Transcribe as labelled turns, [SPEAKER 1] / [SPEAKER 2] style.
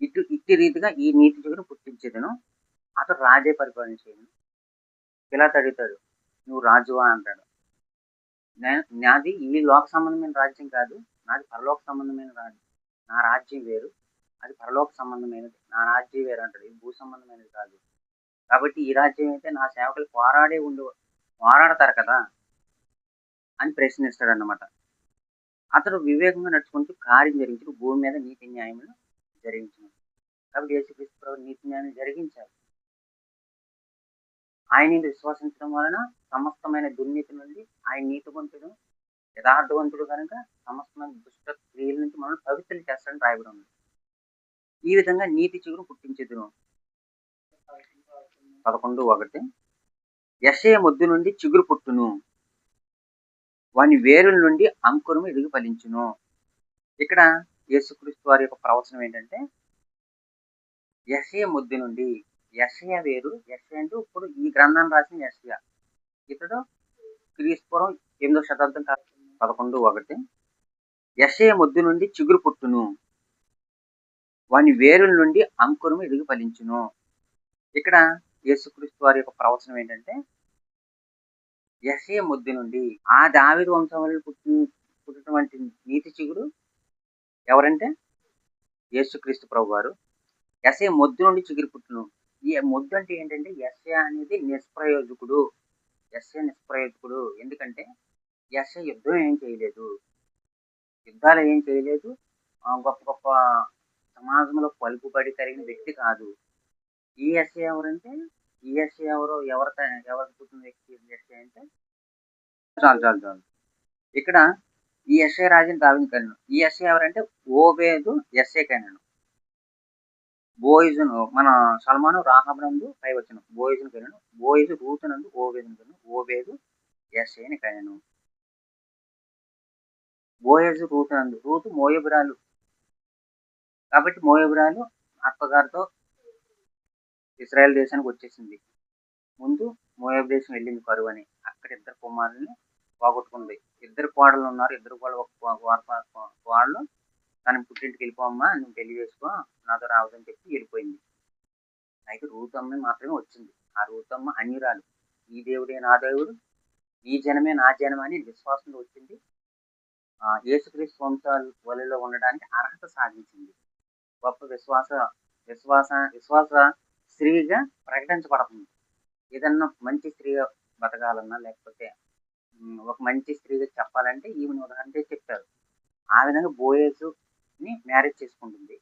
[SPEAKER 1] ఇట్టి రీతిగా ఈ నీతి చిగురు పుట్టించేదను, అతడు రాజే పరిపాలించేయను. పిలాతు అడుగుతాడు, నువ్వు రాజువా అంటాడు. నాది ఈ లోక సంబంధమైన రాజ్యం కాదు, నాది పరలోక సంబంధమైన రాజ్యం. నా రాజ్యం వేరు, అది పరలోక సంబంధమైనది. నా రాజ్యం వేరు అంటాడు. ఇది భూ సంబంధమైనది కాదు. కాబట్టి ఈ రాజ్యం అయితే నా సేవకులు పోరాడతారు కదా అని ప్రశ్నిస్తాడన్నమాట. అతడు వివేకంగా నడుచుకుంటూ కార్యం జరిగించు, భూమి మీద నీతి న్యాయములు జరిగించును. కాబట్టి యేసుక్రీస్తు ప్రభువు నీతి న్యాయం జరిగించారు. ఆయన విశ్వసించడం వలన సమస్తమైన దుర్నీతి నుండి ఆయన నీతివంతుడు, యథార్థవంతుడు కనుక సమస్తమైన దుష్ట క్రియల నుంచి మనం పవిత్రులు చేస్తాడని రాయబడి ఉంది. ఈ విధంగా నీతి చిగురు పుట్టించేదును. 11:1 యెషయా మొద్దు నుండి చిగురు పుట్టును, వాని వేరుల నుండి అంకురము ఎదుగు ఫలించును. ఇక్కడ యేసుక్రీస్తు వారి యొక్క ప్రవచనం ఏంటంటే, యెషయా మొద్దు నుండి, యెషయా వేరు, యెషయా అంటే ఇప్పుడు ఈ గ్రంథాన్ని రాసిన యెషయా, ఇతడు క్రీస్తుపూర్వం 8వ శతాబ్దం. 11:1 యెషయా మొద్దు నుండి చిగురు పుట్టును, వాని వేరుల నుండి అంకురము ఎదుగు ఫలించును. ఇక్కడ యేసుక్రీస్తు వారి యొక్క ప్రవచనం ఏంటంటే, యెషయా మొద్దు నుండి, ఆ దావీదు వంశంలో పుట్టినటువంటి నీతి చిగురు ఎవరంటే యేసుక్రీస్తు ప్రభువారు. యెషయా మొద్దు నుండి చిగురు పుట్టును. ఈ మొద్దు అంటే ఏంటంటే, యెషయా అనేది నిష్ప్రయోజకుడు. యెషయా నిష్ప్రయోజకుడు. ఎందుకంటే యెషయా యుద్ధాలు ఏం చేయలేదు. గొప్ప గొప్ప సమాజంలో పలుకుబడి కలిగిన వ్యక్తి కాదు. ఈ యెషయా ఎవరంటే, ఈ యెషయా ఎవరికి పుట్టిన వ్యక్తి యెషయా అంటే, చాలు. ఇక్కడ ఈ యెషయా రాజుని దావీదు కనెను. ఈ యెషయా ఎవరంటే ఓబేదు యెషయా కనెను. బోయజును మన సల్మాను రాహాబునందు పైవచ్చును. బోయజును కనెను. బోయజు రూతునందు ఓబేదును కనెను. ఓబేదు యెషయాని కనెను. బోయజు రూతునందు, రూతు మోయబురాలు. కాబట్టి మోయబురాలు అత్తగారితో ఇశ్రాయేల్ దేశానికి వచ్చేసింది. ముందు మోయాబు దేశం వెళ్ళింది కరువు అని. అక్కడ ఇద్దరు కుమారుల్ని పోగొట్టుకుంది. ఇద్దరు కోడలు ఉన్నారు. ఇద్దరు కోడలు తన పుట్టింటికి వెళ్ళిపోమ్మా, నువ్వు పెళ్లి చేసుకో, నాతో రావద్దని చెప్పి వెళ్ళిపోయింది. అయితే రూతమ్మ మాత్రమే వచ్చింది. ఆ రూతమ్మ అన్యురాలు. ఈ దేవుడే నా దేవుడు, ఈ జనమే నా జనం అని విశ్వాసంలో వచ్చింది. యేసుక్రీస్తు వలలో ఉండడానికి అర్హత సాధించింది. గొప్ప విశ్వాస స్త్రీగా ప్రకటించబడుతుంది. ఏదన్నా మంచి స్త్రీగా బతకాలన్నా, లేకపోతే ఒక మంచి స్త్రీగా చెప్పాలంటే ఈమెను ఉదాహరణ చెప్తారు. ఆ విధంగా బోయేజుని మ్యారేజ్ చేసుకుంటుంది.